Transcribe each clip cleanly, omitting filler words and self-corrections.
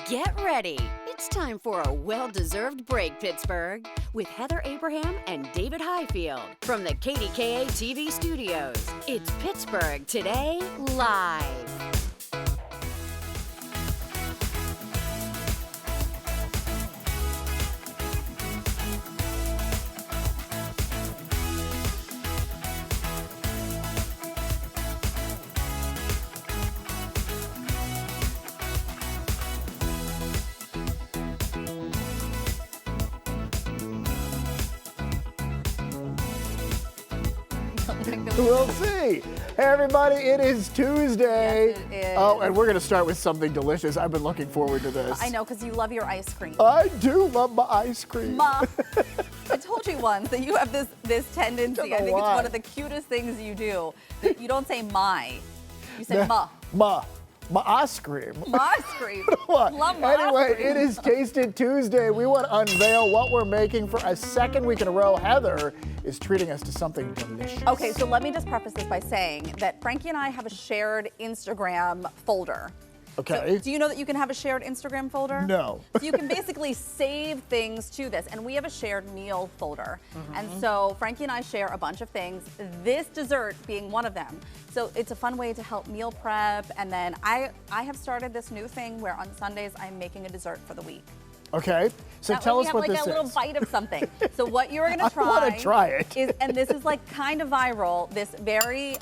Get ready. It's time for a well-deserved break, Pittsburgh, with Heather Abraham and David Highfield from the KDKA-TV studios. It's Pittsburgh Today Live. We'll see. Hey, everybody, it is Tuesday. Yes, it is. Oh, and we're going to start with something delicious. I've been looking forward to this. I know, because you love your ice cream. I do love my ice cream. Ma, I told you once that you have this tendency. I think it's one of the cutest things you do. That you don't say my. You say ma. My ice cream. My ice cream. Love my anyway, ice cream. it is Taste It Tuesday. We want to unveil what we're making for a second week in a row. Heather is treating us to something delicious. Okay, so let me just preface this by saying that Frankie and I have a shared Instagram folder. Okay. So, do you know that you can have a shared Instagram folder? No. So you can basically save things to this, and we have a shared meal folder. And so Frankie and I share a bunch of things, this dessert being one of them. So it's a fun way to help meal prep, and then I have started this new thing where on Sundays I'm making a dessert for the week. Okay, so That tell way us we have what like this a little is. bite of something. So what you're gonna try, I want to try it. and this is like kind of viral, this very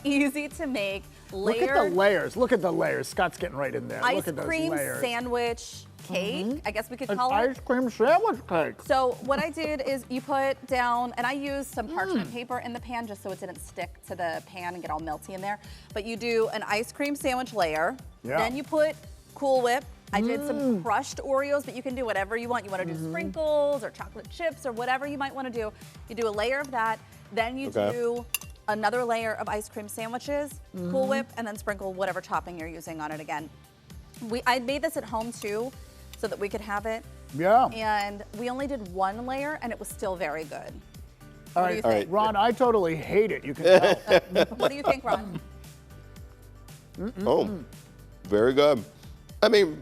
easy to make layered Look at the layers. Look at the layers. Scott's getting right in there. ice Look at those cream layers. sandwich cake, I guess we could An call it. ice cream sandwich cake. So what I did is you put down, and I used some parchment paper in the pan just so it didn't stick to the pan and get all melty in there. But you do an ice cream sandwich layer. Yeah. Then you put Cool Whip. I did some crushed Oreos, but you can do whatever you want. You want to do sprinkles or chocolate chips or whatever you might want to do. You do a layer of that. Then you do another layer of ice cream sandwiches, Cool Whip, and then sprinkle whatever topping you're using on it again. I made this at home too, so that we could have it. Yeah. And we only did one layer, and it was still very good. All What do you think? Ron, I totally hate it. You can tell. What do you think, Ron? Oh, very good. I mean,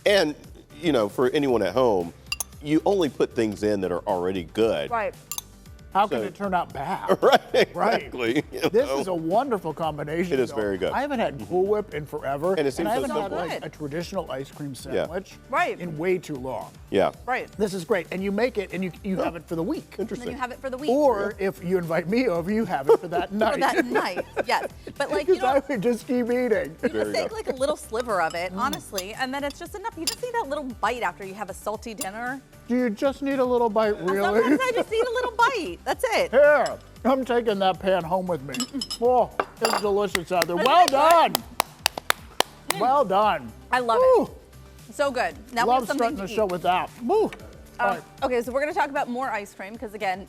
and, you know, for anyone at home, you only put things in that are already good. Right. How can So- it turn out bad? Right, exactly. you This know. is a wonderful combination. It is though. very good. I haven't had Cool Whip in forever, And it seems I so haven't had simple. like Good. a traditional ice cream sandwich Right. in way too long. Yeah. Right. This is great, and you make it, and you have it for the week. And then Interesting. you have it for the week. Or if you invite me over, you have it for that night. for that night, yes. But like, you Because I know, would just keep eating. you Very just take good. like a little sliver of it, honestly, and then it's just enough. You just need that little bite after you have a salty dinner. Do you just need a little bite, really? Sometimes I just need a little bite. That's it. Here, I'm taking that pan home with me. Oh, it's delicious out there. Isn't Well it done. Well done. I love Woo. it. So good. Now we Love have something starting to the eat. show with that. Woo. All right. Okay, so we're gonna talk about more ice cream because again,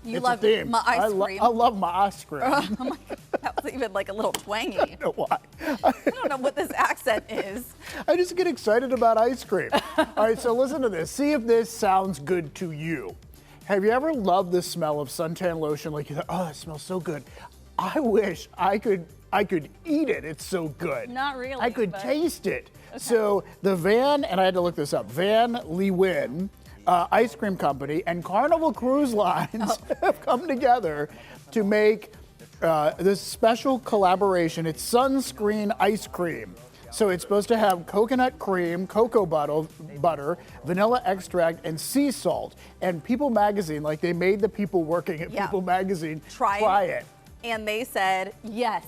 you It's love a theme. my ice I cream. I love my ice cream. Oh my God, that was even like a little twangy. I don't know why. I don't know what this accent is. I just get excited about ice cream. All right, so listen to this. See if this sounds good to you. Have you ever loved the smell of suntan lotion? Like you thought, oh, it smells so good. I wish I could eat it. It's so good. Not really, I could but- taste it. So the Van, and I had to look this up, Van Leeuwen Ice Cream Company and Carnival Cruise Lines have come together to make this special collaboration. It's sunscreen ice cream. So it's supposed to have coconut cream, cocoa butter, vanilla extract, and sea salt. And People Magazine, like they made the people working at Yeah. People Magazine Try it. And they said, yes,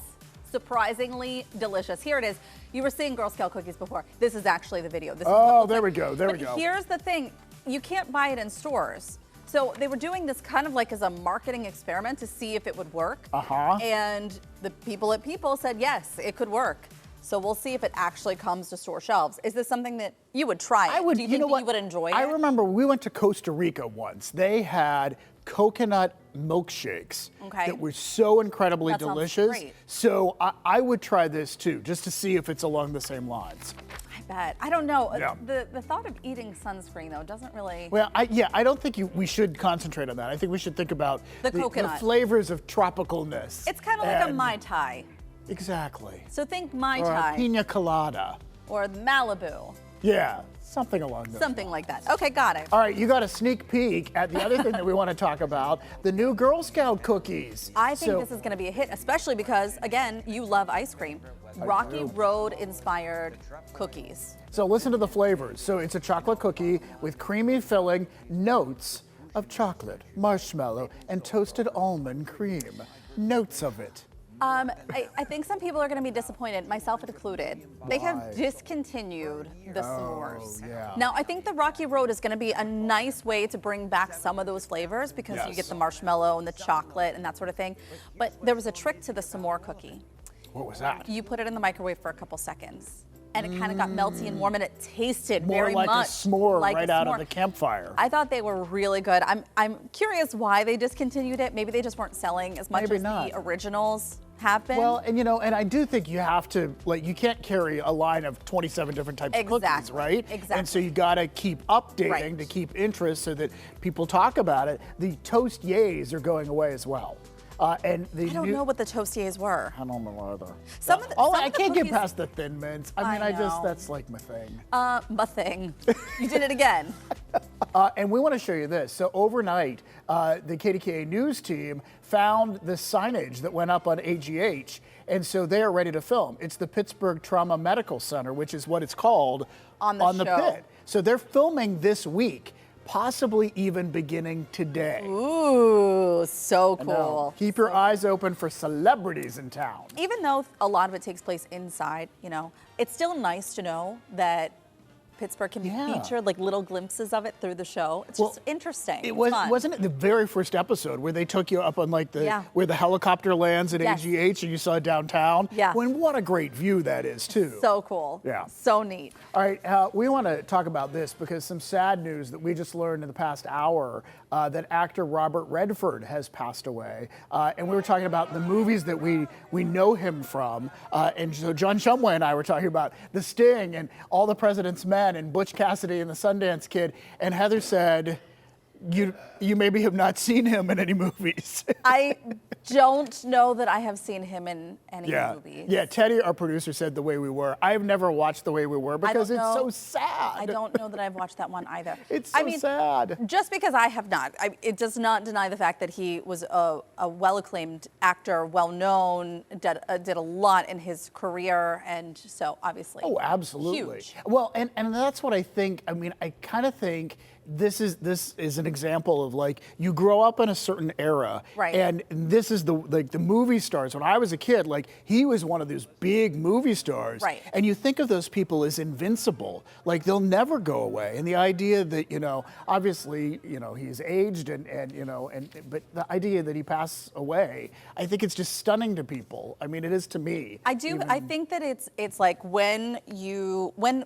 surprisingly delicious. Here it is. You were seeing Girl Scout cookies before. This is actually the video. This is what it Oh, looks there we like. go, there we But go. Here's the thing. You can't buy it in stores. So they were doing this kind of like as a marketing experiment to see if it would work. And the people at People said, yes, it could work. So we'll see if it actually comes to store shelves. Is this something that you would try? I would. Do you You think know that what? you would enjoy it? I remember we went to Costa Rica once. They had coconut milkshakes Okay. that were so incredibly That sounds delicious. great. So I would try this too, just to see if it's along the same lines. I bet. I don't know. Yeah. The thought of eating sunscreen though doesn't really. Well, I don't think we should concentrate on that. I think we should think about The the coconut. flavors of tropicalness. It's kind of like a And- Mai Tai. Exactly. So think Mai Or a Tai. pina colada. or Malibu. Yeah, something along those Something lines. like that. Okay, got it. All right, you got a sneak peek at the other thing that we want to talk about, the new Girl Scout cookies. I think this is going to be a hit, especially because, again, you love ice cream. Rocky Road inspired cookies. So listen to the flavors. So it's a chocolate cookie with creamy filling, notes of chocolate, marshmallow, and toasted almond cream. Notes of it. I think some people are going to be disappointed, myself included. They have discontinued the s'mores. Yeah. Now, I think the Rocky Road is going to be a nice way to bring back some of those flavors because you get the marshmallow and the chocolate and that sort of thing. But there was a trick to the s'more cookie. What was that? You put it in the microwave for a couple seconds, and it kind of got melty and warm, and it tasted More very like much a s'more like right a out s'more. of the campfire. I thought they were really good. I'm curious why they discontinued it. Maybe they just weren't selling as much Maybe as not. the originals have been. Well, and and I do think you have to, you can't carry a line of 27 different types of cookies, right? Exactly. And so you got to keep updating Right. to keep interest so that people talk about it. The toast yays are going away as well. And the I don't know what the toastiers were. I don't know either. Some of the- some I of the can't cookies- get past the Thin Mints. I mean, I just, know. that's like my thing. My thing. You did it again. And we want to show you this. So overnight, the KDKA news team found the signage that went up on AGH, and so they are ready to film. It's the Pittsburgh Trauma Medical Center, which is what it's called On the show. pit. So they're filming this week, possibly even beginning today. Ooh, so Now, cool. keep your eyes open for celebrities in town. Even though a lot of it takes place inside, it's still nice to know that Pittsburgh can be featured, like little glimpses of it through the show. It's just interesting. It It's was, fun. wasn't it the very first episode where they took you up on Yeah. where the helicopter lands at Yes. AGH and you saw downtown? Yeah. When what a great view that is too. So cool. Yeah. So neat. All right, we want to talk about this because some sad news that we just learned in the past hour that actor Robert Redford has passed away. And we were talking about the movies that we know him from. And so John Shumway and I were talking about The Sting and All the President's Men and Butch Cassidy and the Sundance Kid. And Heather said, you maybe have not seen him in any movies. I don't know that I have seen him in any movies. Yeah, Teddy, our producer, said The Way We Were. I've never watched The Way We Were because it's so sad. I don't know that I've watched that one either. It's so sad. Just because I have not, it does not deny the fact that he was a well-acclaimed actor, well-known, did a lot in his career, and so obviously. Oh, absolutely. Huge. Well, and that's what I think. I mean, I kind of think this is an example of you grow up in a certain era, Right. and this is the movie stars. When I was a kid, he was one of those big movie stars, Right. And you think of those people as invincible, they'll never go away. And the idea that obviously he's aged but the idea that he passed away, I think it's just stunning to people. I mean, it is to me. I do. I think that it's like when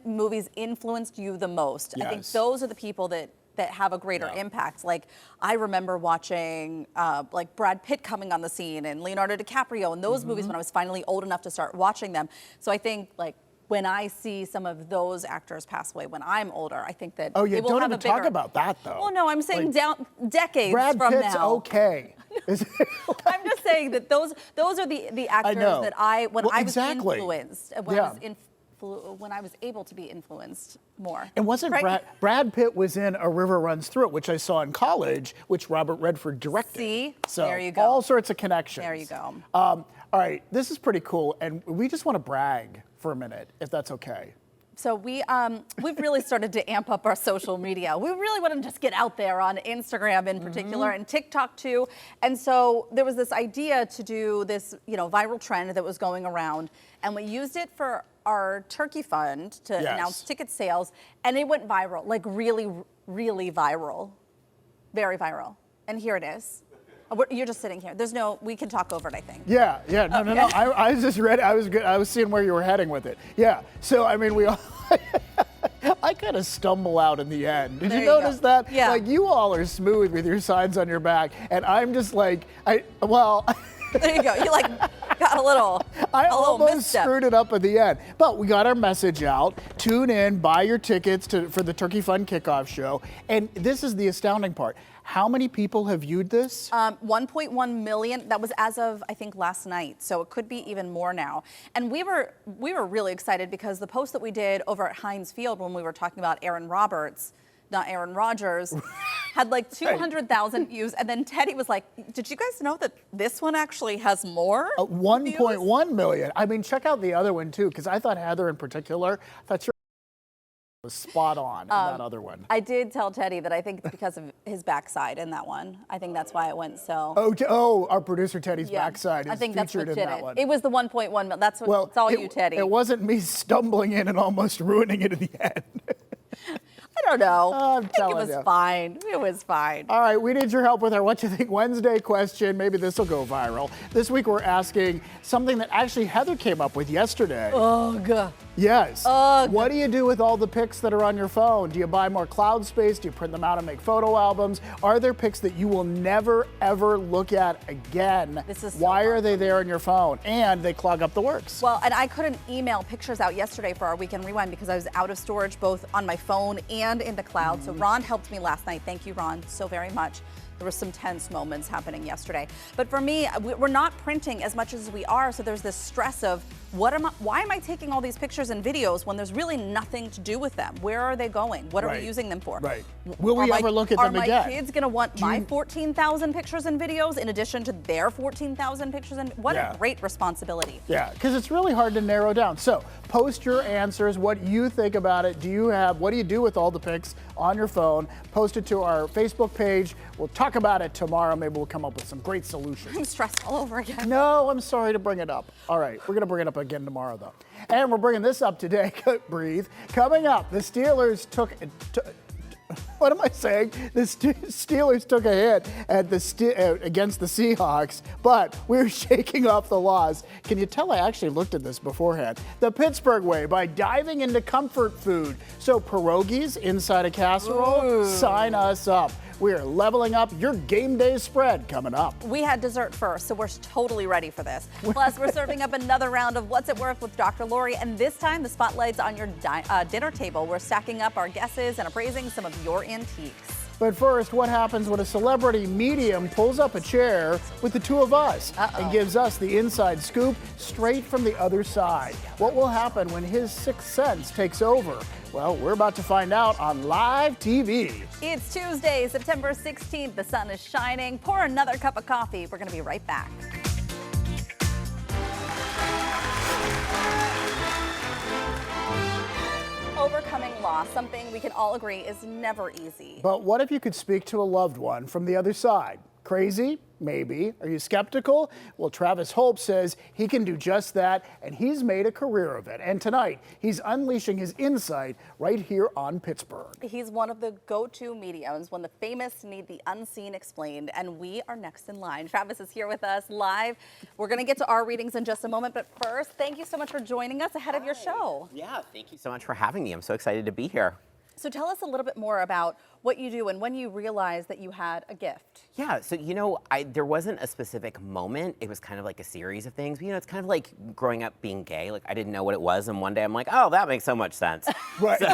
movies influenced you the most. I think Yes. those are the people that have a greater impact. Like I remember watching Brad Pitt coming on the scene and Leonardo DiCaprio and those movies when I was finally old enough to start watching them. So I think when I see some of those actors pass away when I'm older, I think that Oh yeah, they will don't have even a bigger, talk about that though. Well, no, I'm saying decades Brad from Pitt's now. okay. I'm just saying that those are the actors know. that I was Exactly. influenced when I was able to be influenced more. And wasn't Right? Brad Pitt was in A River Runs Through It, which I saw in college, which Robert Redford directed. See? So There you go. all sorts of connections. There you go. All right, this is pretty cool, and we just want to brag for a minute, if that's okay. So we've really started to amp up our social media. We really want to just get out there on Instagram in particular and TikTok too. And so there was this idea to do this, viral trend that was going around, and we used it for our turkey fund to announce ticket sales, and it went viral, really, really viral, very viral. And here it is. You're just sitting here. We can talk over it, I think. Yeah, no. I was just ready. I was seeing where you were heading with it. Yeah. So I mean, we all. I kind of stumble out in the end. Did There you you notice go. that? Yeah. You all are smooth with your signs on your back, and I'm just There you go. You got a little. I a little almost misstep. screwed it up at the end. But we got our message out. Tune in, buy your tickets for the Turkey Fun Kickoff Show. And this is the astounding part. How many people have viewed this? 1.1 million. That was as of, I think, last night. So it could be even more now. And we were really excited because the post that we did over at Heinz Field when we were talking about Aaron Roberts, not Aaron Rodgers, had like 200,000 views. And then Teddy was like, did you guys know that this one actually has more? 1.1 million. I mean, check out the other one too, because I thought Heather in particular, I thought she was spot on in that other one. I did tell Teddy that I think it's because of his backside in that one. I think that's why it went so. Oh, our producer Teddy's Yeah, backside is I think that's featured what in did that it. one. It was the 1.1 million. That's what, it's all you, Teddy. It wasn't me stumbling in and almost ruining it in the end. I don't know. I'm I think it telling was you. fine. It was fine. All right, we need your help with our What You Think Wednesday question. Maybe this will go viral. This week we're asking something that actually Heather came up with yesterday. Ugh. Yes. Ugh. What do you do with all the pics that are on your phone? Do you buy more cloud space? Do you print them out and make photo albums? Are there pics that you will never, ever look at again? This is so Why are hard they for there on your phone? And they clog up the works. Well, and I couldn't email pictures out yesterday for our Weekend Rewind because I was out of storage both on my phone and in the cloud. So Ron helped me last night. Thank you, Ron, so very much. There were some tense moments happening yesterday. But for me, we're not printing as much as we are, so there's this stress of why am I taking all these pictures and videos when there's really nothing to do with them? Where are they going? What are we using them for? Right. Will we ever look at them again? Are my kids going to want my 14,000 pictures and videos in addition to their 14,000 pictures? And what a great responsibility. Yeah, because it's really hard to narrow down. So post your answers, what you think about it. What do you do with all the pics on your phone? Post it to our Facebook page. We'll talk about it tomorrow. Maybe we'll come up with some great solutions. I'm stressed all over again. No, I'm sorry to bring it up. All right, we're going to bring it up again tomorrow, though. And we're bringing this up today. Breathe. Coming up, the Steelers what am I saying? The Steelers took a hit at against the Seahawks, but we're shaking off the loss. Can you tell I actually looked at this beforehand? The Pittsburgh way by diving into comfort food. So pierogies inside a casserole, sign us up. We're leveling up your game day spread coming up. We had dessert first, so we're totally ready for this. Plus, we're serving up another round of What's at Work with Dr. Lori, and this time the spotlight's on your dinner table. We're stacking up our guesses and appraising some of your antiques. But first, what happens when a celebrity medium pulls up a chair with the two of us and gives us the inside scoop straight from the other side? What will happen when his sixth sense takes over? Well, we're about to find out on live TV. It's Tuesday, September 16th. The sun is shining. Pour another cup of coffee. We're going to be right back. Overcoming loss, something we can all agree is never easy. But what if you could speak to a loved one from the other side? Crazy? Maybe. Are you skeptical? Well, Travis Hope says he can do just that, and he's made a career of it. And tonight, he's unleashing his insight right here on Pittsburgh. He's one of the go-to mediums when the famous need the unseen explained, and we are next in line. Travis is here with us live. We're going to get to our readings in just a moment, but first, thank you so much for joining us ahead of your show. Yeah, thank you so much for having me. I'm so excited to be here. So tell us a little bit more about what you do and when you realized that you had a gift. Yeah, so there wasn't a specific moment. It was kind of like a series of things. But, it's kind of like growing up being gay. Like I didn't know what it was, and one day I'm like, oh, that makes so much sense. Right. You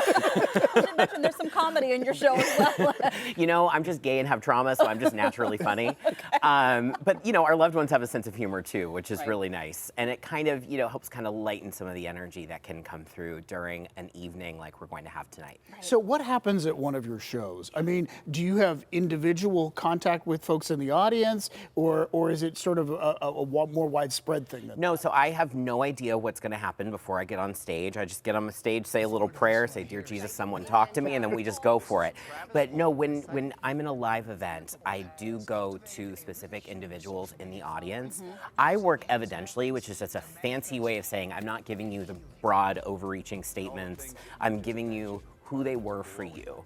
should mention there's some comedy in your show as well. I'm just gay and have trauma, so I'm just naturally funny. But our loved ones have a sense of humor too, which is really nice, and it kind of helps kind of lighten some of the energy that can come through during an evening like we're going to have tonight. So what happens at one of your shows? I mean, do you have individual contact with folks in the audience, or is it sort of a more widespread thing? No, so I have no idea what's going to happen before I get on stage. I just get on the stage, say a little prayer, say, "Dear Jesus, someone talk to me," and then we just go for it. But no, when I'm in a live event, I do go to specific individuals in the audience. I work evidentially, which is just a fancy way of saying I'm not giving you the broad, overreaching statements. I'm giving you who they were for you.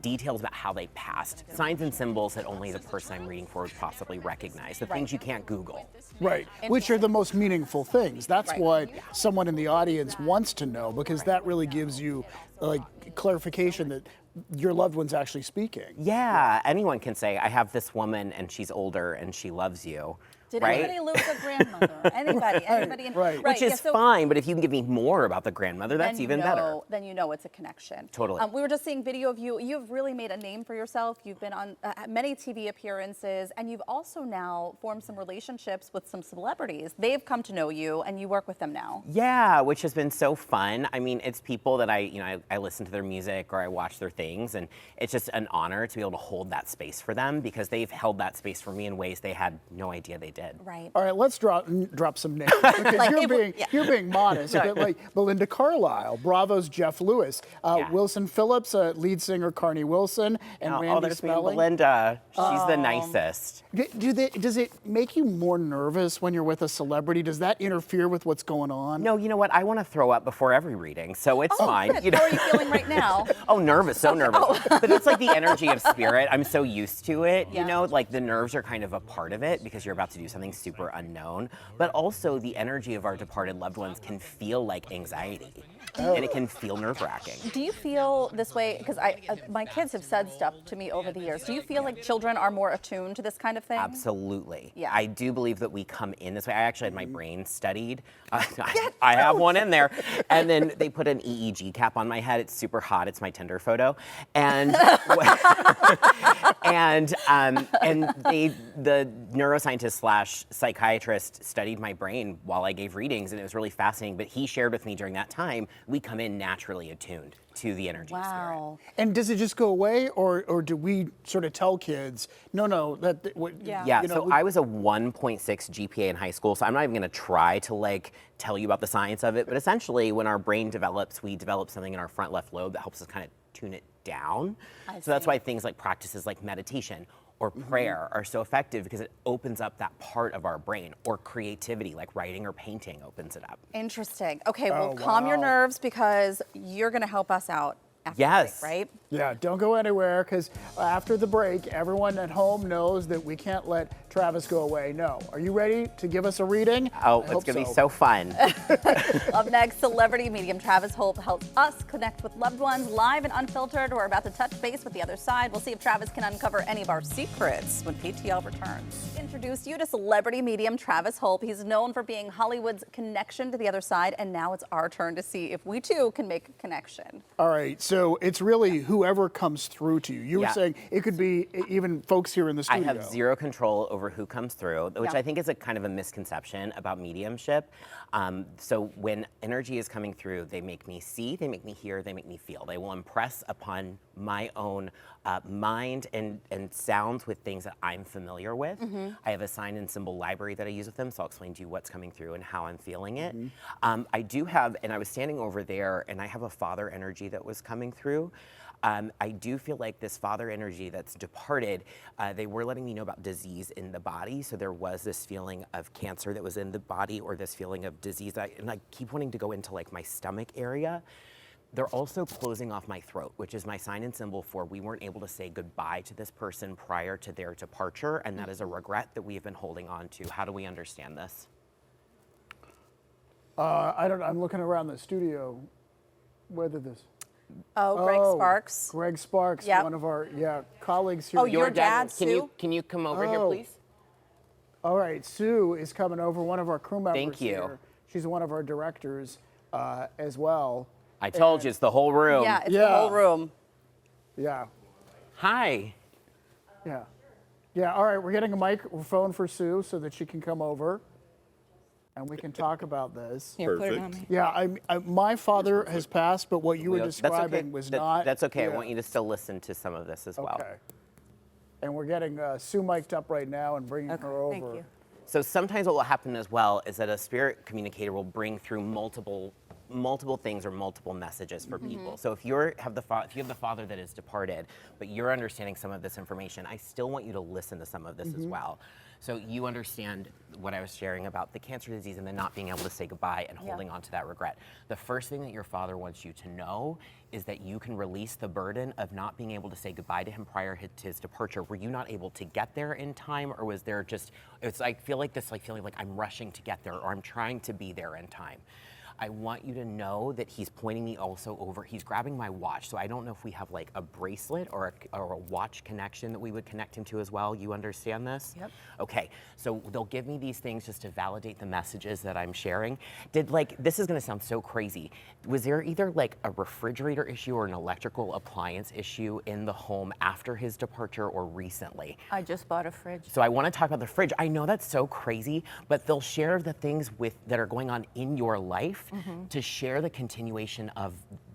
Details about how they passed, signs and symbols that only the person I'm reading for would possibly recognize, the things you can't Google. Right, which are the most meaningful things. That's what someone in the audience wants to know, because that really gives you clarification that your loved one's actually speaking. Yeah, anyone can say, I have this woman and she's older and she loves you. Did right? anybody lose a grandmother? Anybody? Right. Which is so fine, but if you can give me more about the grandmother, that's even better. Then you know it's a connection. Totally. We were just seeing video of you. You've really made a name for yourself. You've been on many TV appearances, and you've also now formed some relationships with some celebrities. They've come to know you, and you work with them now. Yeah, which has been so fun. I mean, it's people that I listen to their music or I watch their things, and it's just an honor to be able to hold that space for them because they've held that space for me in ways they had no idea they did. Right. All right, let's drop some names. Because you're being modest. Okay, like Belinda Carlisle, Bravo's Jeff Lewis, Wilson Phillips, lead singer Carney Wilson, and Randy there's me and Spelling. Belinda. She's the nicest. Does it make you more nervous when you're with a celebrity? Does that interfere with what's going on? No, you know what? I want to throw up before every reading, so it's fine. Good. How are you feeling right now? Oh, nervous, so nervous. But it's like the energy of spirit. I'm so used to it, you know, like the nerves are kind of a part of it because you're about to do something super unknown. But also the energy of our departed loved ones can feel like anxiety. And it can feel nerve-wracking. Do you feel this way? Because my kids have said stuff to me over the years. Do you feel like children are more attuned to this kind of thing? Absolutely. Yeah. I do believe that we come in this way. I actually had my brain studied. I have one in there. And then they put an EEG cap on my head. It's super hot. It's my Tinder photo. And the neuroscientist / psychiatrist studied my brain while I gave readings, and it was really fascinating. But he shared with me during that time, we come in naturally attuned to the energy of spirit. Wow. And does it just go away, or do we sort of tell kids, no, Yeah, I was a 1.6 GPA in high school, so I'm not even going to try to tell you about the science of it, but essentially when our brain develops, we develop something in our front left lobe that helps us kind of tune it down. So that's why things like practices like meditation or prayer are so effective because it opens up that part of our brain, or creativity like writing or painting opens it up. Interesting. Okay, well, calm your nerves because you're going to help us out after the break, right? Yeah, don't go anywhere because after the break, everyone at home knows that we can't let Travis go away. No. Are you ready to give us a reading? Oh, it's going to be so fun. Up next, celebrity medium Travis Holt helps us connect with loved ones live and unfiltered. We're about to touch base with the other side. We'll see if Travis can uncover any of our secrets when PTL returns. Introduce you to celebrity medium Travis Holt. He's known for being Hollywood's connection to the other side, and now it's our turn to see if we too can make a connection. All right, so it's really whoever comes through to you. You were saying it could be even folks here in the studio. I have zero control over who comes through, which I think is a kind of a misconception about mediumship. So when energy is coming through, they make me see, they make me hear, they make me feel. They will impress upon my own mind and sounds with things that I'm familiar with. I have a sign and symbol library that I use with them, so I'll explain to you what's coming through and how I'm feeling it. I do have, and I was standing over there, and I have a father energy that was coming through. I do feel like this father energy that's departed, they were letting me know about disease in the body. So there was this feeling of cancer that was in the body, or this feeling of disease. And I keep wanting to go into like my stomach area. They're also closing off my throat, which is my sign and symbol for we weren't able to say goodbye to this person prior to their departure. And that is a regret that we've been holding on to. How do we understand this? I'm looking around the studio. Whether this. Oh, Greg Sparks. Greg Sparks, one of our colleagues here. Oh, your dad, Sue? Can you come over here, please? All right, Sue is coming over, one of our crew members. Thank you. Here. She's one of our directors as well. I told you, it's the whole room. Yeah, it's the whole room. Yeah. Hi. Yeah. Yeah, all right, we're getting a microphone for Sue so that she can come over and we can talk about this. Here, put it on me. Yeah, my father has passed, but what you were describing was not. That's okay. Yeah. I want you to still listen to some of this as well. Okay. And we're getting Sue mic'd up right now and bringing her over. Thank you. So sometimes what will happen as well is that a spirit communicator will bring through multiple things or multiple messages for people. So if you have the father that is departed, but you're understanding some of this information, I still want you to listen to some of this as well. So you understand what I was sharing about the cancer disease and then not being able to say goodbye and holding on to that regret. The first thing that your father wants you to know is that you can release the burden of not being able to say goodbye to him prior to his departure. Were you not able to get there in time, or was there just, I feel like this feeling like I'm rushing to get there, or I'm trying to be there in time. I want you to know that he's pointing me also over. He's grabbing my watch. So I don't know if we have like a bracelet or a watch connection that we would connect him to as well. You understand this? Yep. Okay. So they'll give me these things just to validate the messages that I'm sharing. This is going to sound so crazy. Was there either like a refrigerator issue or an electrical appliance issue in the home after his departure or recently? I just bought a fridge. So I want to talk about the fridge. I know that's so crazy, but they'll share the things that are going on in your life to share the continuation of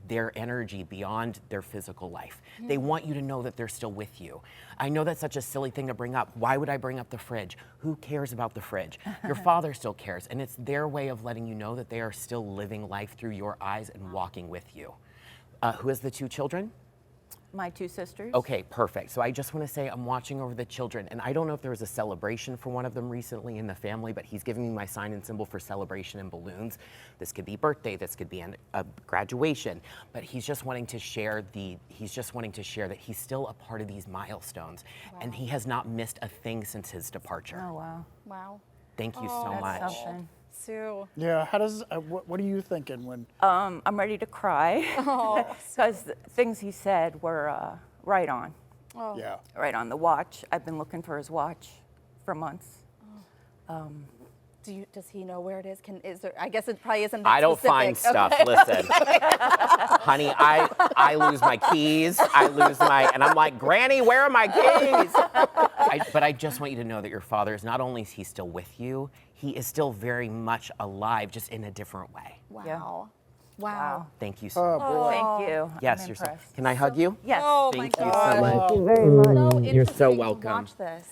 their energy beyond their physical life. They want you to know that they're still with you. I know that's such a silly thing to bring up. Why would I bring up the fridge? Who cares about the fridge? Your father still cares, and it's their way of letting you know that they are still living life through your eyes and walking with you. Who has the 2 children? My 2 sisters. Okay, perfect. So I just want to say I'm watching over the children, and I don't know if there was a celebration for one of them recently in the family, but he's giving me my sign and symbol for celebration and balloons. This could be birthday, this could be a graduation, but he's just wanting to share that he's still a part of these milestones, and he has not missed a thing since his departure. Oh, wow. Wow. Thank you so That's much. something. Sue. Yeah, how does, what are you thinking when? I'm ready to cry because the things he said were right on. Oh. Yeah. Right on. The watch. I've been looking for his watch for months. Does he know where it is? I guess it probably isn't that I don't find specific. stuff. Listen, honey, I lose my keys. And I'm like, Granny, where are my keys? But I just want you to know that your father is not only is he still with you, he is still very much alive, just in a different way. Wow. Yeah. Wow. Thank you so much. boy. Thank you. Yes, I'm you're so. impressed. Can I hug you? Yes. Oh Thank my you God. so much. Thank you very much. So You're so interesting to welcome. watch this.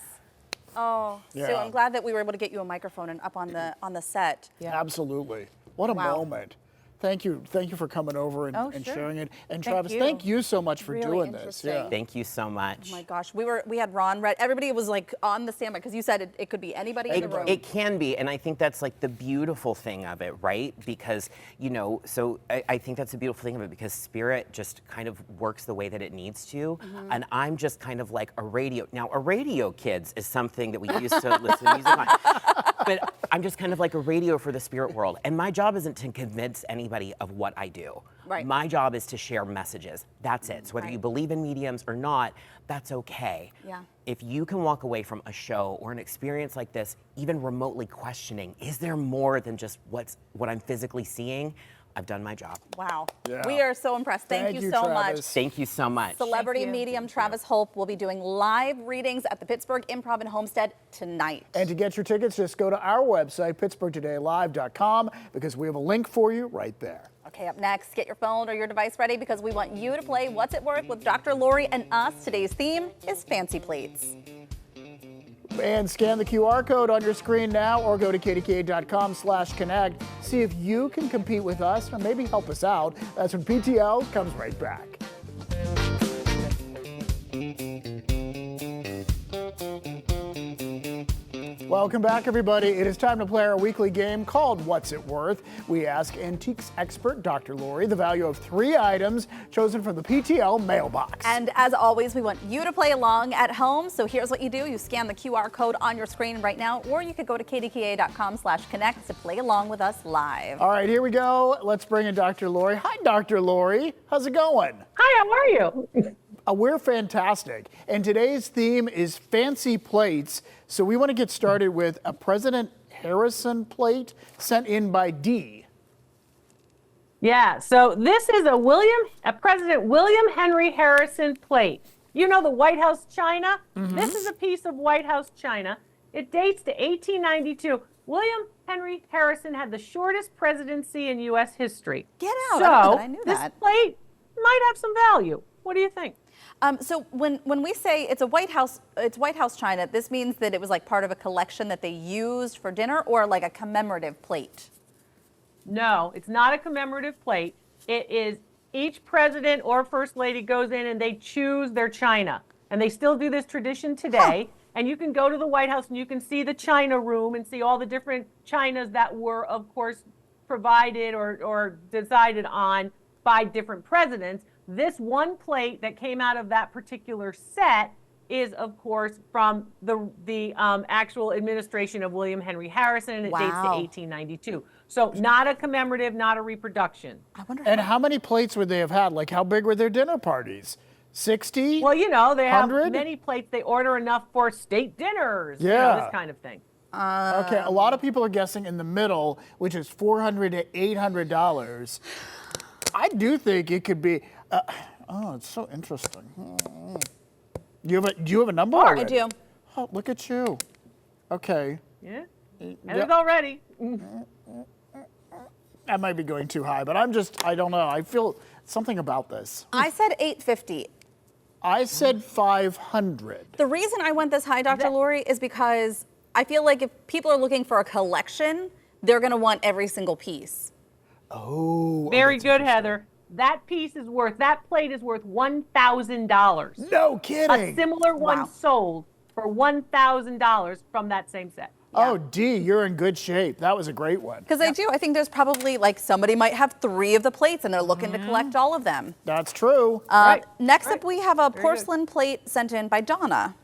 Oh, Sue, Yeah. I'm glad that we were able to get you a microphone and up on the set. Yeah. Absolutely. What a Wow. moment. Thank you for coming over and, Oh, and sure. sharing it. And Thank Travis, you. thank you so much for Really doing this. interesting. Yeah. Thank you so much. Oh my gosh, we had Ron read. Everybody was like on the standby because you said it could be anybody in the room. It can be, and I think that's like the beautiful thing of it, right? Because, so I think that's the beautiful thing of it because spirit just kind of works the way that it needs to. And I'm just kind of like a radio. Now, a radio, kids, is something that we used to listen to music on. But I'm just kind of like a radio for the spirit world. And my job isn't to convince anybody of what I do. Right. My job is to share messages. That's it. So whether you believe in mediums or not, that's okay. Yeah. If you can walk away from a show or an experience like this, even remotely questioning, is there more than just what I'm physically seeing? I've done my job. Wow. Yeah. We are so impressed. Thank you so much. Travis. Thank you so much. Celebrity Thank you. medium Travis Hope will be doing live readings at the Pittsburgh Improv in Homestead tonight. And to get your tickets, just go to our website, pittsburghtodaylive.com, because we have a link for you right there. Okay, up next, get your phone or your device ready because we want you to play What's It Worth with Dr. Lori and us. Today's theme is fancy plates. And scan the QR code on your screen now or go to KDKA.com/connect. See if you can compete with us or maybe help us out. That's when PTL comes right back. Welcome back, everybody. It is time to play our weekly game called What's It Worth? We ask antiques expert Dr. Lori the value of 3 items chosen from the PTL mailbox. And as always, we want you to play along at home. So here's what you do. You scan the QR code on your screen right now, or you could go to KDKA.com/connect to play along with us live. All right, here we go. Let's bring in Dr. Lori. Hi, Dr. Lori. How's it going? Hi, how are you? We're fantastic. And today's theme is fancy plates. So we want to get started with a President Harrison plate sent in by D. Yeah, so this is a President William Henry Harrison plate. You know the White House china? This is a piece of White House china. It dates to 1892. William Henry Harrison had the shortest presidency in U.S. history. Get out. So I knew this that. plate might have some value. What do you think? So when we say it's White House china, this means that it was like part of a collection that they used for dinner or like a commemorative plate? No, it's not a commemorative plate. It is each president or first lady goes in and they choose their china. And they still do this tradition today. And you can go to the White House and you can see the china room and see all the different chinas that were, of course, provided or decided on by different presidents. This one plate that came out of that particular set is, of course, from the actual administration of William Henry Harrison, and it dates to 1892. So not a commemorative, not a reproduction. I wonder And how many plates would they have had? Like, how big were their dinner parties? 60? Well, you know, they have 100? many plates. They order enough for state dinners. You know, Yeah. this kind of thing. Okay, a lot of people are guessing in the middle, which is $400 to $800. I do think it could be. Oh, it's so interesting. Do you have a number already? I do. Oh, look at you. Okay. Yeah. Heather's already. That might be going too high, but I don't know. I feel something about this. I said $850. I said 500. The reason I went this high, Dr. Lori, is because I feel like if people are looking for a collection, they're going to want every single piece. Oh. Very good, Heather. That plate is worth $1,000. No kidding. A similar one sold for $1,000 from that same set. Oh, Dee, you're in good shape. That was a great one. Because I think there's probably like somebody might have 3 of the plates and they're looking to collect all of them. That's true. Next up, we have a porcelain plate sent in by Donna.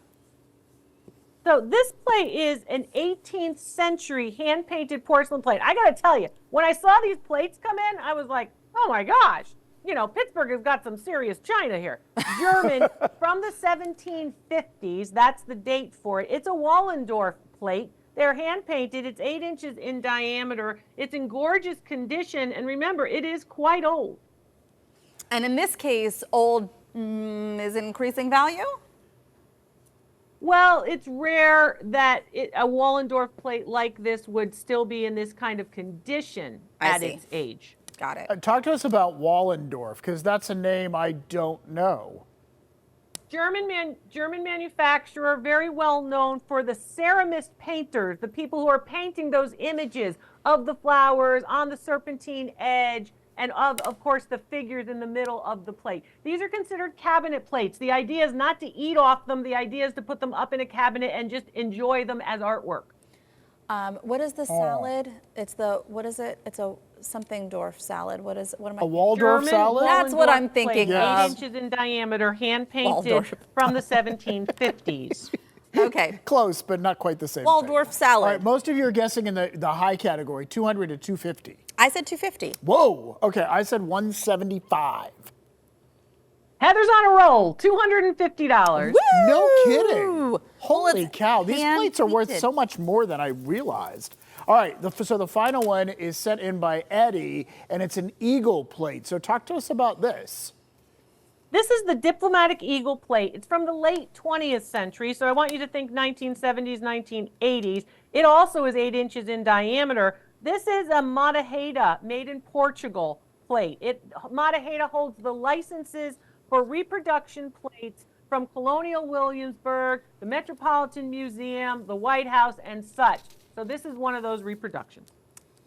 So this plate is an 18th century hand-painted porcelain plate. I got to tell you, when I saw these plates come in, I was like, oh my gosh, you know, Pittsburgh has got some serious china here. German from the 1750s, that's the date for it. It's a Wallendorf plate. They're hand-painted. It's 8 inches in diameter. It's in gorgeous condition. And remember, it is quite old. And in this case, old is increasing value? Well, it's rare that a Wallendorf plate like this would still be in this kind of condition at its age. Got it. Talk to us about Wallendorf, because that's a name I don't know. German manufacturer, very well known for the ceramist painters, the people who are painting those images of the flowers on the serpentine edge and of course, the figures in the middle of the plate. These are considered cabinet plates. The idea is not to eat off them. The idea is to put them up in a cabinet and just enjoy them as artwork. What is the salad? It's what is it? It's a something Dorf salad. What am I? A Waldorf salad? That's what I'm Waldorf thinking plate, of. 8 inches in diameter, hand-painted Waldorf. from the 1750s. Okay. Close, but not quite the same Waldorf thing. salad. All right, most of you are guessing in the high category, 200 to 250. I said 250. Whoa. Okay, I said 175. Heather's on a roll, $250. No kidding. Holy it's cow, these plates are worth hand-painted. so much more than I realized. All right, so the final one is sent in by Eddie, and it's an eagle plate. So talk to us about this. This is the diplomatic eagle plate. It's from the late 20th century, so I want you to think 1970s, 1980s. It also is 8 inches in diameter. This is a Madeira made in Portugal plate. Madeira holds the licenses for reproduction plates from Colonial Williamsburg, the Metropolitan Museum, the White House, and such. So this is one of those reproductions.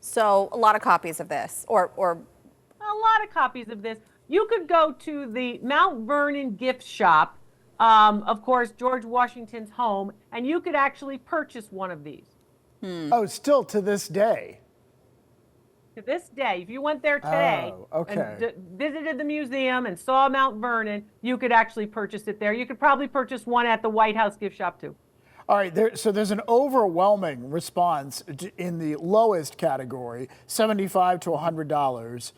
So a lot of copies of this, or A lot of copies of this. You could go to the Mount Vernon gift shop, of course, George Washington's home, and you could actually purchase one of these. Oh, still to this day. To this day, if you went there today and visited the museum and saw Mount Vernon, you could actually purchase it there. You could probably purchase one at the White House gift shop too. All right, so there's an overwhelming response in the lowest category, $75 to $100.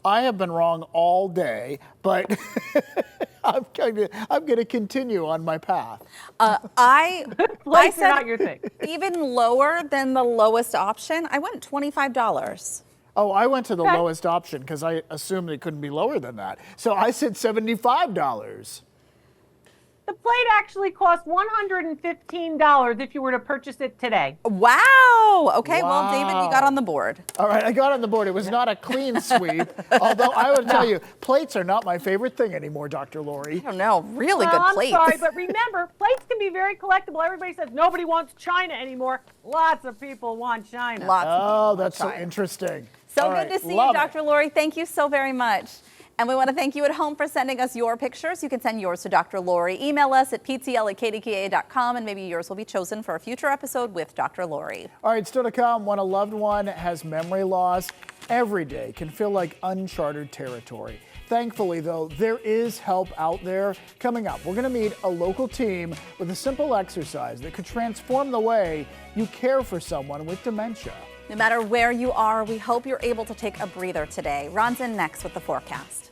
I have been wrong all day, but I'm going to continue on my path. I Plates said are not your thing. even lower than the lowest option. I went $25. Oh, I went to the lowest option because I assumed it couldn't be lower than that. So I said $75. The plate actually costs $115 if you were to purchase it today. Wow. Okay, well, David, you got on the board. All right, I got on the board. It was not a clean sweep, although I would tell you, plates are not my favorite thing anymore, Dr. Lori. I don't know. Really Well, good I'm plates. sorry, but remember, plates can be very collectible. Everybody says nobody wants China anymore. Lots of people want China. Lots of people Oh, want that's so China. interesting. So All good right, to see you, love it. Dr. Lori. Thank you so very much. And we want to thank you at home for sending us your pictures. You can send yours to Dr. Lori. Email us at ptl@kdka.com, and maybe yours will be chosen for a future episode with Dr. Lori. All right, still to come, when a loved one has memory loss, every day can feel like uncharted territory. Thankfully, though, there is help out there. Coming up, we're going to meet a local team with a simple exercise that could transform the way you care for someone with dementia. No matter where you are, we hope you're able to take a breather today. Ron's in next with the forecast.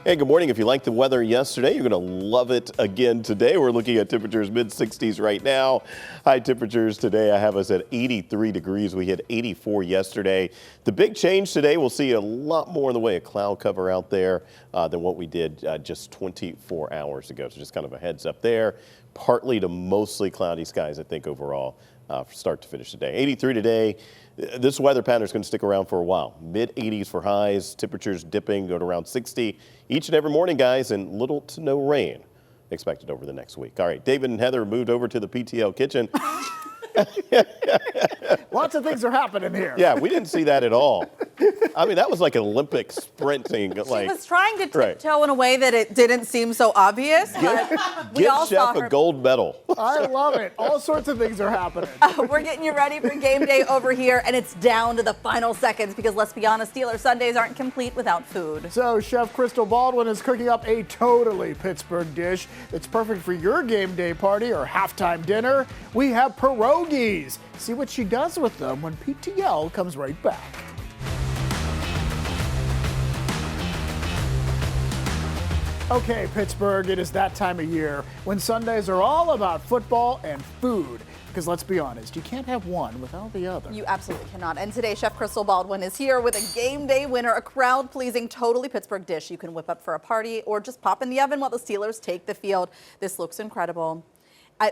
Hey, good morning. If you liked the weather yesterday, you're going to love it again today. We're looking at temperatures mid-60s right now. High temperatures today, I have us at 83 degrees. We hit 84 yesterday. The big change today, we'll see a lot more in the way of cloud cover out there than what we did just 24 hours ago. So just kind of a heads up there. Partly to mostly cloudy skies, I think, overall, from start to finish today. 83 today. This weather pattern is going to stick around for a while. Mid-80s for highs, temperatures dipping, go to around 60 each and every morning, guys, and little to no rain expected over the next week. All right, David and Heather moved over to the PTL kitchen. Lots of things are happening here. Yeah, we didn't see that at all. I mean, that was like an Olympic sprinting. She was trying to tiptoe in a way that it didn't seem so obvious. Give Chef a gold medal. I love it. All sorts of things are happening. We're getting you ready for game day over here, and it's down to the final seconds because, let's be honest, Steeler Sundays aren't complete without food. So Chef Crystal Baldwin is cooking up a totally Pittsburgh dish that's perfect for your game day party or halftime dinner. We have pierogies. See what she does with them when PTL comes right back. Okay, Pittsburgh, it is that time of year when Sundays are all about football and food. Because let's be honest, you can't have one without the other. You absolutely cannot. And today, Chef Crystal Baldwin is here with a game day winner, a crowd-pleasing, totally Pittsburgh dish you can whip up for a party or just pop in the oven while the Steelers take the field. This looks incredible.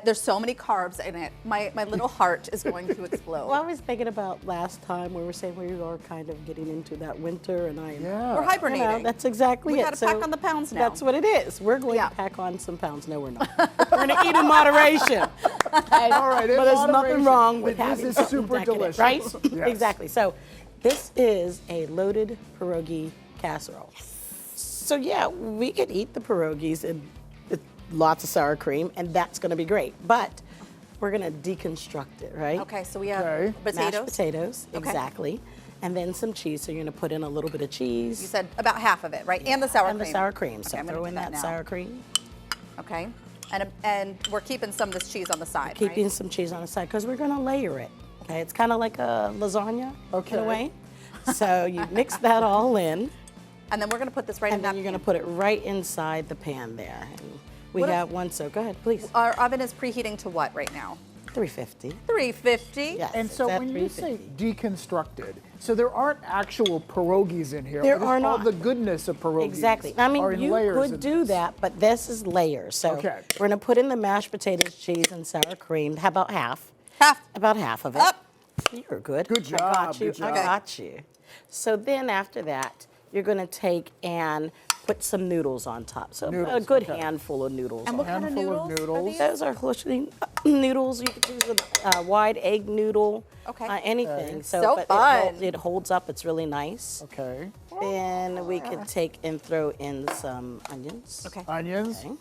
There's so many carbs in it. My little heart is going to explode. Well, I was thinking about last time we were saying we are kind of getting into that winter, and We're hibernating. You know, that's exactly we it. We got to pack on the pounds now. That's what it is. We're going to pack on some pounds. No, we're not. We're going to eat in moderation. All right, but there's nothing wrong with this is super delicious, right? Yes. Exactly. So this is a loaded pierogi casserole. So yeah, we could eat the pierogies and lots of sour cream, and that's going to be great. But we're going to deconstruct it, right? Okay, so we have potatoes. Mashed potatoes, exactly. And then some cheese. So you're going to put in a little bit of cheese. You said about half of it, right? Yeah. And the sour cream. And the sour cream. So okay, throw in that sour cream. Okay. And we're keeping some of this cheese on the side, Keeping some cheese on the side because we're going to layer it. Okay, it's kind of like a lasagna in a way. So you mix that all in. And then we're going to put this right in that pan. And then you're going to put it right inside the pan there. And we have one, so go ahead, please. Our oven is preheating to what right now? 350. 350? Yes. And so when you say deconstructed, so there aren't actual pierogies in here. There are not. All the goodness of pierogies. Exactly. I mean, you could do this. that, but this is layers. So we're going to put in the mashed potatoes, cheese, and sour cream. How about half? Half. About half of it. Up. You're good. Good job. I got you. Good job. I got you. So then after that, you're going to take and put some noodles on top. So a good handful of noodles. And what kind of noodles? Those are noodles. You could use a wide egg noodle. Okay. Anything. So fun. It holds up. It's really nice. Okay. Then we could take and throw in some onions. Okay. Onions. David.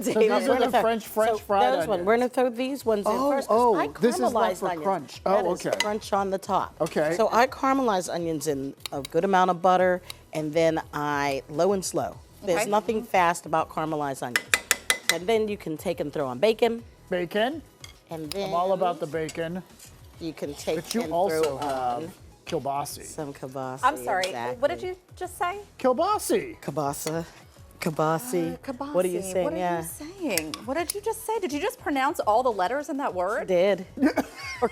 So these are the French fried onions. We're going to throw these ones in first. This is left for onions. crunch. That is crunch on the top. Okay. So I caramelize onions in a good amount of butter, and then I low and slow. There's nothing fast about caramelized onions. And then you can take and throw on bacon. Bacon. And then I'm all about the bacon. You can take but you and also throw have on kielbasi. some kielbasa. I'm sorry. Exactly. What did you just say? Kielbasi. Kielbasa. Kielbasi. Kielbasi. What are you saying? What are you saying? What did you just say? Did you just pronounce all the letters in that word? I did. Or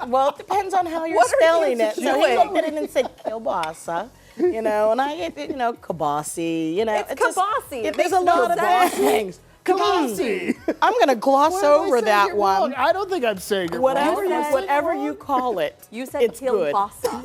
well, it depends on how you're spelling it. So he looked at it and said kielbasa. And I, kielbasi. It's kielbasi. There's a lot of things. Kielbasi. I'm going to gloss over that one. I don't think I'm saying it Whatever you call it. You said it's kielbasa.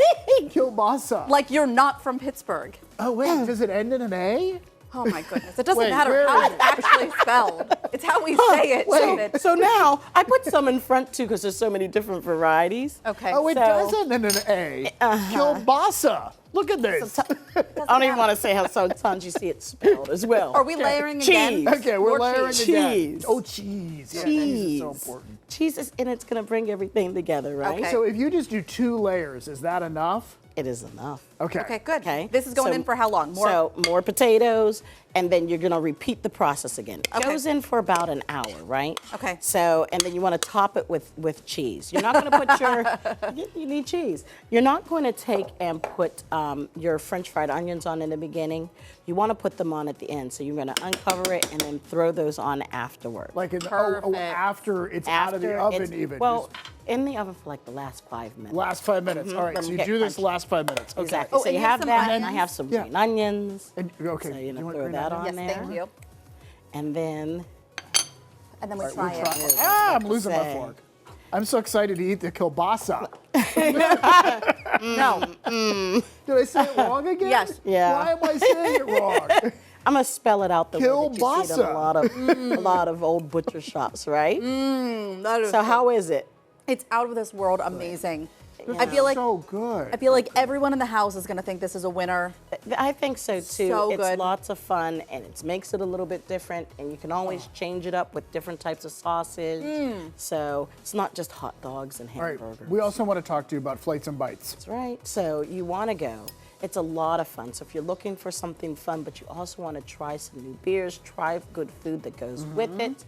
Kielbasa. Like you're not from Pittsburgh. Oh, wait. Does it end in an A? Oh, my goodness. It doesn't matter how it's actually spelled. It's how we say it, David. So now, I put some in front, too, because there's so many different varieties. Okay. Oh, it does end in an A. Kielbasa. Look at this. I don't even want to say how sometimes you see it spelled as well. Are we layering Cheese. again? Okay, we're More layering cheese. again. Cheese. Oh, cheese. Yeah, Cheese. cheese is so important. Cheese is, and it's going to bring everything together, right? Okay. So if you just do 2 layers, is that enough? It is enough. Okay. Okay, good. Okay. This is going in for how long? More? So more potatoes, and then you're gonna repeat the process again. It Okay. goes in for about an hour, right? Okay. So, and then you wanna top it with cheese. You're not gonna put you need cheese. You're not going to take and put your French fried onions on in the beginning. You wanna put them on at the end. So you're gonna uncover it and then throw those on afterward. Like Perfect. after it's out of the oven even. Well, Just in the oven for like the last 5 minutes. last 5 minutes. All right, Let so them you get do this crunchy. last 5 minutes. Okay. Exactly. Oh, So and you you have have some that, onions? and I have some Yeah. green onions. And, okay. So you're you gonna want throw green that onion? on Yes, there. thank you. And then And then we All right, try we'll it. try. Ah, I'm losing my Say. fork. I'm so excited to eat the kielbasa. No. Did I say it wrong again? Yes. Yeah. Why am I saying it wrong? I'm gonna spell it out the way that you see it in Kielbasa. a lot of old butcher shops, right? That is So how is it? It's out of this world amazing. This I feel is like so good. I feel like everyone in the house is going to think this is a winner. I think so too. So it's good. lots of fun, and it makes it a little bit different, and you can always change it up with different types of sausage. So it's not just hot dogs and All right. hamburgers. We also want to talk to you about Flights and Bites. That's right. So you want to go. It's a lot of fun. So if you're looking for something fun, but you also want to try some new beers, try good food that goes with it,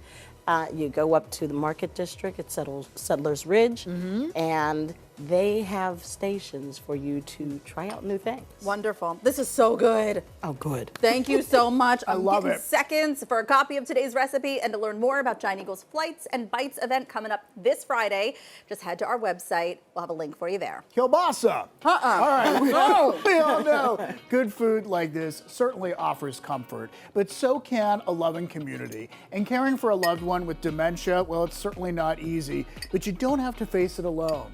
you go up to the Market District at Settlers Ridge, and they have stations for you to try out new things. Wonderful. This is so good. Oh, good. Thank you so much. I love getting it. seconds for a copy of today's recipe and to learn more about Giant Eagle's Flights and Bites event coming up this Friday. Just head to our website. We'll have a link for you there. Kielbasa. All right, we all know good food like this certainly offers comfort, but so can a loving community. And caring for a loved one with dementia, well, it's certainly not easy, but you don't have to face it alone.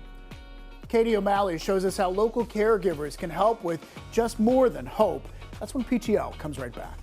Katie O'Malley shows us how local caregivers can help with just more than hope. That's when PTL comes right back.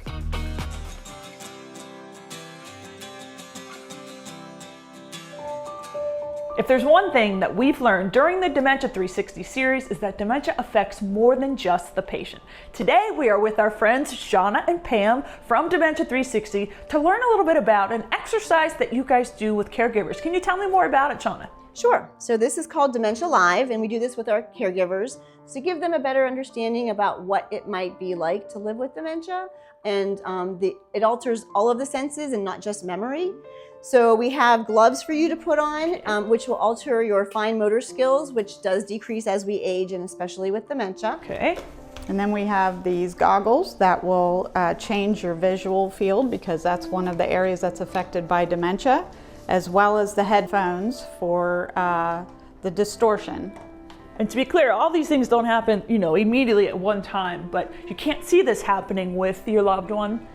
If there's one thing that we've learned during the Dementia 360 series is that dementia affects more than just the patient. Today we are with our friends Shauna and Pam from Dementia 360 to learn a little bit about an exercise that you guys do with caregivers. Can you tell me more about it, Shauna? Sure. So this is called Dementia Live, and we do this with our caregivers to give them a better understanding about what it might be like to live with dementia. And it alters all of the senses and not just memory. So we have gloves for you to put on, which will alter your fine motor skills, which does decrease as we age, and especially with dementia. Okay. And then we have these goggles that will change your visual field, because that's one of the areas that's affected by dementia, as well as the headphones for the distortion. And to be clear, all these things don't happen, immediately at one time, but you can't see this happening with your loved one.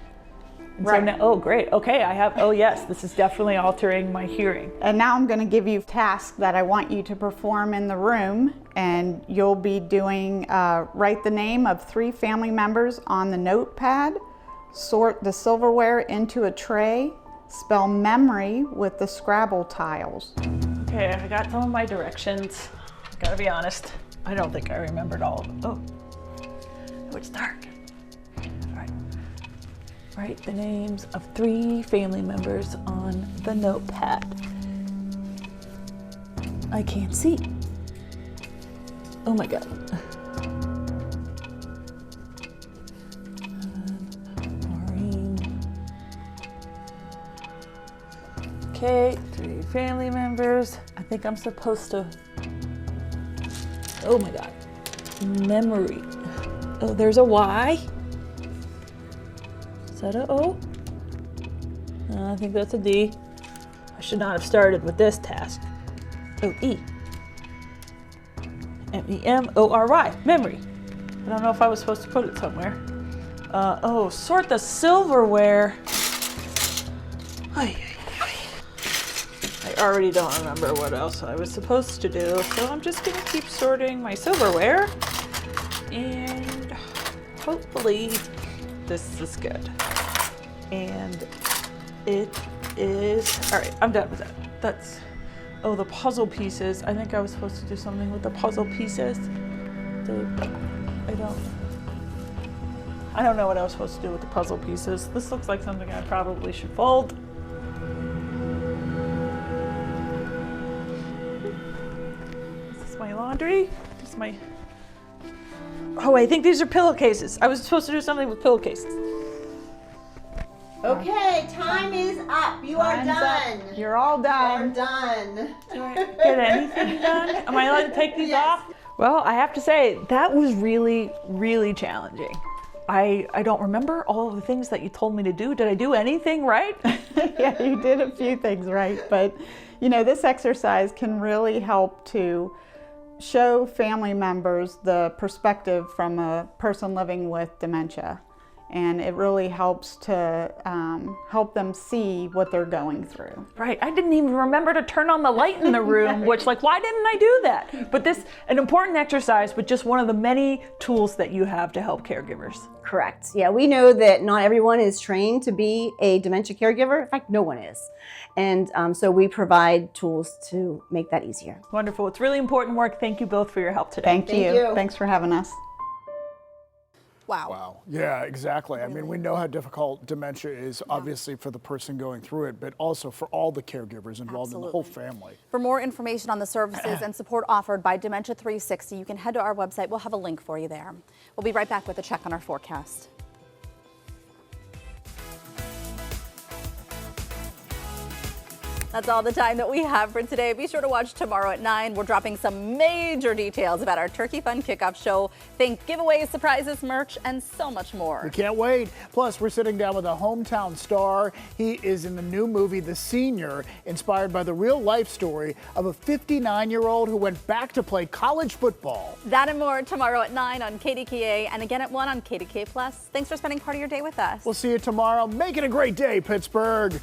And Right. So now, oh, great. Okay, yes, this is definitely altering my hearing. And now I'm going to give you tasks that I want you to perform in the room, and you'll be doing write the name of 3 family members on the notepad, sort the silverware into a tray, spell memory with the Scrabble tiles. Okay, I got some of my directions. Gotta be honest, I don't think I remembered all of them. Oh, it's dark. All right. Write the names of 3 family members on the notepad. I can't see. Oh my God. Maureen. Okay, 3 family members. I think I'm supposed to. Oh my God. Memory. Oh, there's a Y. Is that a O? I think that's a D. I should not have started with this task. Oh, E. M-E-M-O-R-Y. Memory. I don't know if I was supposed to put it somewhere. Sort the silverware. I already don't remember what else I was supposed to do, so I'm just gonna keep sorting my silverware, and hopefully this is good. And it is, all right, I'm done with that. Oh, the puzzle pieces. I think I was supposed to do something with the puzzle pieces. I don't know what I was supposed to do with the puzzle pieces. This looks like something I probably should fold. This is my laundry. This is my... Oh, I think these are pillowcases. I was supposed to do something with pillowcases. Okay, time is up. You are done. You're all done. You are done. Do I get anything done? Am I allowed to take these off? Well, I have to say, that was really, really challenging. I don't remember all of the things that you told me to do. Did I do anything right? Yeah, you did a few things right, but you know, this exercise can really help to show family members the perspective from a person living with dementia. And it really helps to help them see what they're going through. Right, I didn't even remember to turn on the light in the room, which like, why didn't I do that? But this, an important exercise, but just one of the many tools that you have to help caregivers. Correct. Yeah, we know that not everyone is trained to be a dementia caregiver. In fact, no one is. And so we provide tools to make that easier. Wonderful, it's really important work. Thank you both for your help today. Thank you. Thanks for having us. Wow. Wow. Yeah, exactly. I mean, we know how difficult dementia is, obviously, for the person going through it, but also for all the caregivers involved in the whole family. For more information on the services and support offered by Dementia 360, you can head to our website. We'll have a link for you there. We'll be right back with a check on our forecast. That's all the time that we have for today. Be sure to watch tomorrow at 9. We're dropping some major details about our Turkey Fun Kickoff show. Think giveaways, surprises, merch, and so much more. We can't wait. Plus, we're sitting down with a hometown star. He is in the new movie, The Senior, inspired by the real life story of a 59-year-old who went back to play college football. That and more tomorrow at 9 on KDKA and again at 1 on KDKA+. Thanks for spending part of your day with us. We'll see you tomorrow. Make it a great day, Pittsburgh.